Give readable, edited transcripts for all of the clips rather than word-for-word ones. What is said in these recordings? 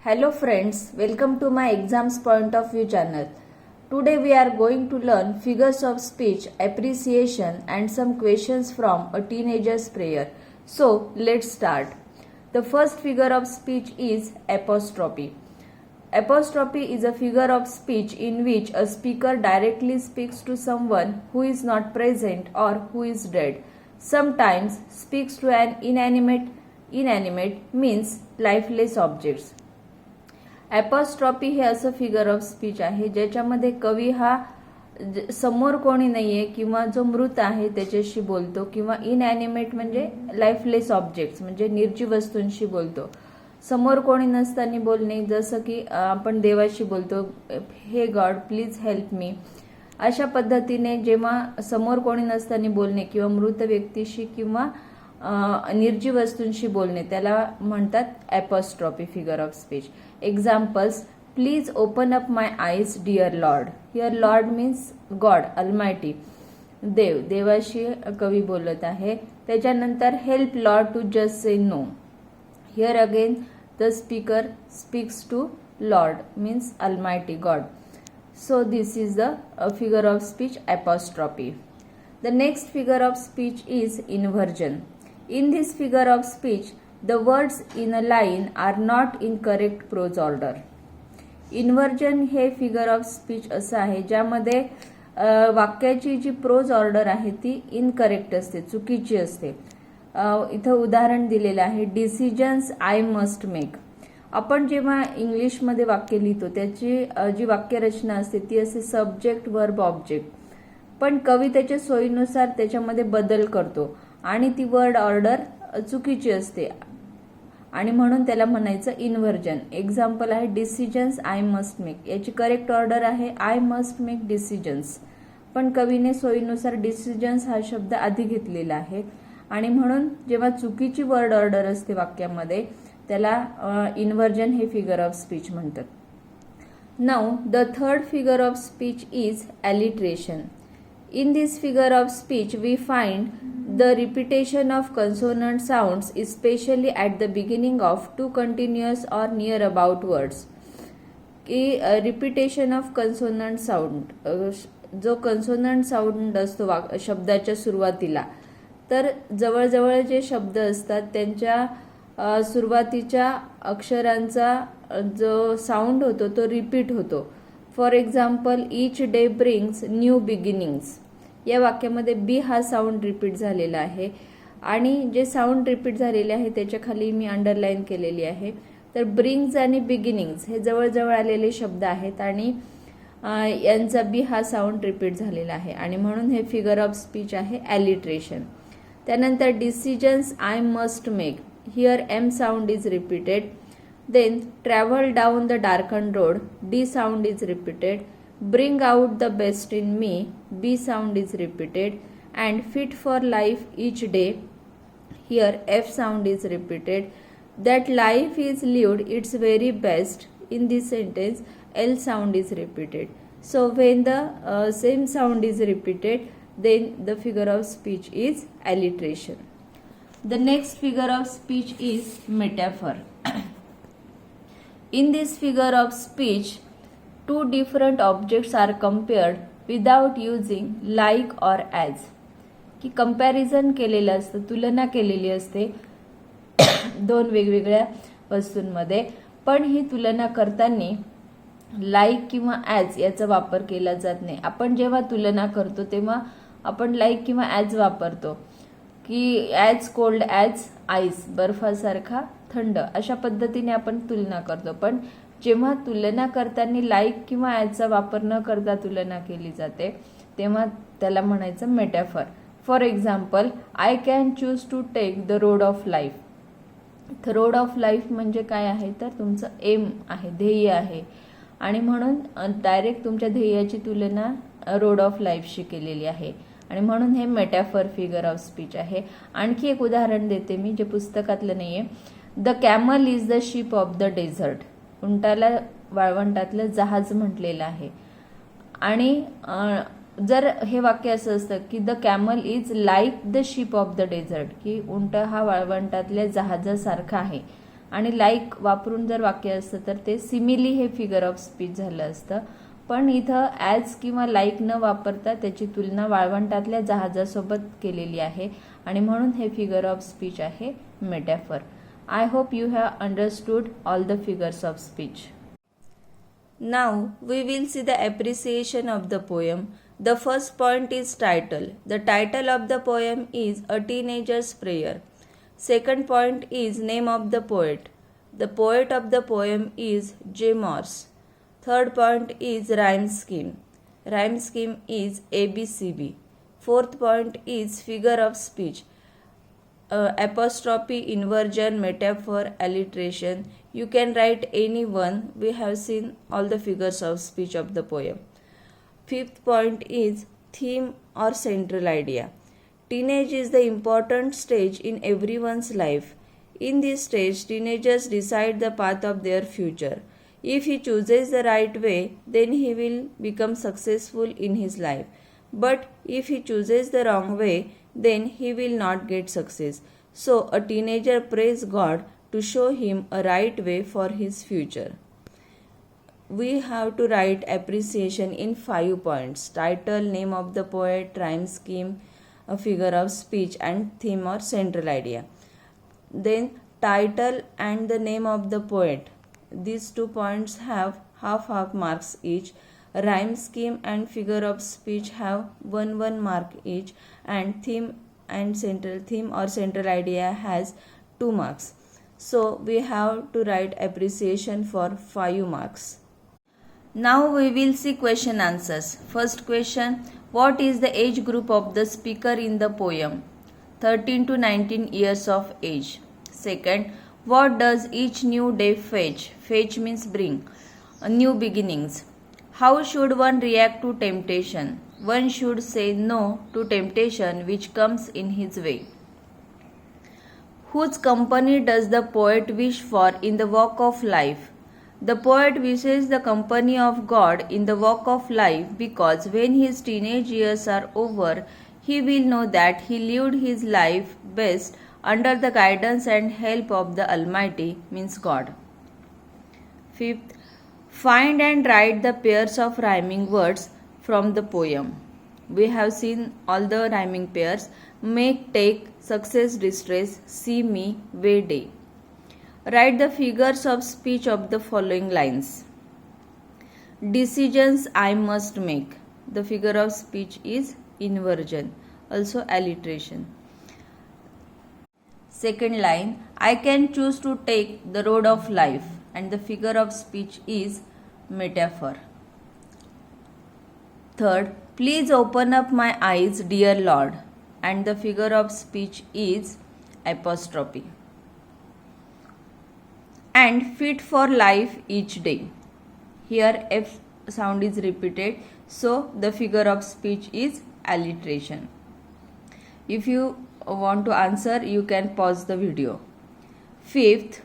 Hello friends, welcome to my exams point of view channel. Today we are going to learn figures of speech, appreciation and some questions from a teenager's prayer. So let's start. The first figure of speech is apostrophe. Apostrophe is a figure of speech in which a speaker directly speaks to someone who is not present or who is dead. Sometimes speaks to an inanimate means lifeless objects. Apostrophe हे असं figure of speech आहे ज्याच्यामध्ये कवी हा समोर कोणी नाहीये किंवा जो मृत आहे त्याच्याशी बोलतो किंवा इनॅनिमेट म्हणजे लाईफलेस ऑब्जेक्ट्स म्हणजे निर्जीव वस्तूंशी बोलतो. समोर कोणी नसताना बोलणे, जसं की आपण देवाशी बोलतो, हे गॉड प्लीज हेल्प मी, अशा पद्धतीने जेव्हा समोर कोणी नसताना बोलणे किंवा मृत व्यक्तीशी किंवा निर्जीव वस्तूंशी बोलणे त्याला म्हणतात apostrophe figure of speech. Examples: please open up my eyes dear Lord. Here Lord means God almighty, देवाशी कवी बोलत आहे. त्याच्यानंतर help Lord to just say no. Here again the speaker speaks to Lord means almighty God. So this is the figure of speech apostrophe. The next figure of speech is inversion. In this figure of speech, the words in a line are not in correct prose order. Inversion हे figure of speech असं आहे ज्यामध्ये वाक्याची जी pros order आहे ती incorrect असते, चुकीची असते. इथं उदाहरण दिलेलं आहे, डिसिजन्स आय मस्ट मेक. आपण जेव्हा इंग्लिशमध्ये वाक्य लिहितो त्याची जी वाक्यरचना असते ती असते सब्जेक्ट वर्ब ऑब्जेक्ट, पण कवी त्याच्या सोयीनुसार त्याच्यामध्ये बदल करतो आणि ती वर्ड ऑर्डर चुकीची असते आणि म्हणून त्याला म्हणायचं इन्व्हर्जन. एक्झाम्पल आहे डिसिजन्स आय मस्ट मेक. याची करेक्ट ऑर्डर आहे आय मस्ट मेक डिसिजन्स, पण कवीने सोयीनुसार डिसिजन्स हा शब्द आधी घेतलेला आहे आणि म्हणून जेव्हा चुकीची वर्ड ऑर्डर असते वाक्यामध्ये त्याला इन्व्हर्जन हे फिगर ऑफ स्पीच म्हणतात. Now the third figure of speech is alliteration. In this figure of speech we find the repetition of consonant sounds especially at the beginning of two continuous or near about words. की repetition of consonant sound, जो consonant sound असतो शब्दाच्या सुरुवातीला, तर जवळजवळ जे शब्द असतात त्यांच्या सुरुवातीच्या अक्षरांचा जो साऊंड होतो तो रिपीट होतो. For example each day brings new beginnings. या वाक्यामध्ये बी हा साऊंड रिपीट झालेला आहे आणि जे साऊंड रिपीट झालेले आहे त्याच्या खाली मी अंडरलाईन केलेली आहे. तर ब्रिंग्स आणि बिगिनिंग्स हे जवळजवळ आलेले शब्द आहेत आणि यांचा बी हा साऊंड रिपीट झालेला आहे आणि म्हणून हे फिगर ऑफ स्पीच आहे ॲलिट्रेशन. त्यानंतर decisions I must make. Here M sound is repeated. Then travel down the darkened road. D sound is repeated. Bring out the best in me. B sound is repeated. And fit for life each day. Here F sound is repeated. That life is lived its very best. In this sentence L sound is repeated. So when the same sound is repeated, then the figure of speech is alliteration. The next figure of speech is metaphor. In this figure of speech, two different objects are compared without using like or as. की comparison केलेलं असतं, तुलना केलेली असते दोन वेगवेगळ्या वस्तूंमध्ये, पण ही तुलना करताना लाईक किंवा ॲज याचा वापर केला जात नाही. आपण जेव्हा तुलना करतो तेव्हा आपण लाईक किंवा ॲज वापरतो, की ॲज कोल्ड ॲज आईस, बर्फासारखा थंड, अशा पद्धतीने आपण तुलना करतो. पण जेव्हा तुलना करताना लाईक किंवा ॲजचा वापर न करता तुलना केली जाते तेव्हा त्याला म्हणायचं metaphor. For example I can choose to take the road of life. तर रोड ऑफ लाईफ म्हणजे काय आहे तर तुमचं एम आहे, ध्येय आहे आणि म्हणून डायरेक्ट तुमच्या ध्येयाची तुलना रोड ऑफ लाईफशी केलेली आहे आणि म्हणून हे मेटाफर फिगर ऑफ स्पीच आहे. आणखी एक उदाहरण देते मी जे पुस्तकातलं नाहीये. The camel is the ship of the desert. उंटाला वाळवंटातलं जहाज म्हटलेलं आहे आणि जर हे वाक्य असं असतं की the camel is like the ship of the dessert, की उंट हा वाळवंटातल्या जहाजासारखा आहे, आणि लाईक वापरून जर वाक्य असतं तर ते सिमिली हे फिगर ऑफ स्पीच झालं असतं. पण इथं ॲज किंवा लाईक न वापरता त्याची तुलना वाळवंटातल्या जहाजासोबत केलेली आहे आणि म्हणून हे फिगर ऑफ स्पीच आहे मेटॅफर. I hope you have understood all the figures of speech. Now we will see the appreciation of the poem. The first point is title. The title of the poem is A Teenager's Prayer. Second point is name of the poet. The poet of the poem is J. Morse. Third point is rhyme scheme. Rhyme scheme is ABCB. Fourth point is figure of speech. Apostrophe, inversion, metaphor, alliteration. You can write any one. We have seen all the figures of speech of the poem. Fifth point is theme or central idea. Teenage is the important stage in everyone's life. In this stage, teenagers decide the path of their future. If he chooses the right way, then he will become successful in his life. But if he chooses the wrong way, then he will not get success. So a teenager prays God to show him a right way for his future. We have to write appreciation in 5 points: title, name of the poet, rhyme scheme, a figure of speech, and theme or central idea. Then title and the name of the poet. These 2 points have half marks each. Rhyme scheme and figure of speech have 1 mark each, and theme or central idea has 2 marks. So we have to write appreciation for 5 marks. Now we will see question answers. First question: what is the age group of the speaker in the poem? 13 to 19 years of age. Second: what does each new day fetch? Fetch means bring. New beginnings. How should one react to temptation? One should say no to temptation which comes in his way. Whose company does the poet wish for in the walk of life? The poet wishes the company of God in the walk of life because when his teenage years are over, he will know that he lived his life best under the guidance and help of the Almighty, means God. Fifth, find and write the pairs of rhyming words from the poem. We have seen all the rhyming pairs: make, take, success, distress, see me, way, day. Write the figures of speech of the following lines. Decisions I must make. The figure of speech is inversion, also alliteration. Second line: I can choose to take the road of life, and the figure of speech is metaphor. Third: please open up my eyes, dear Lord, and the figure of speech is apostrophe. And fit for life each day. Here F sound is repeated, so the figure of speech is alliteration. If you want to answer, you can pause the video. Fifth,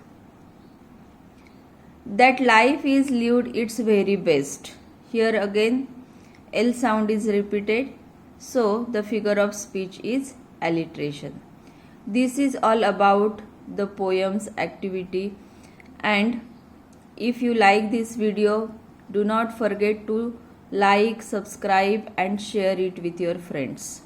that life is lived its very best. Here again L sound is repeated, so the figure of speech is alliteration. This is all about the poem's activity, and if you like this video, do not forget to like, subscribe and share it with your friends.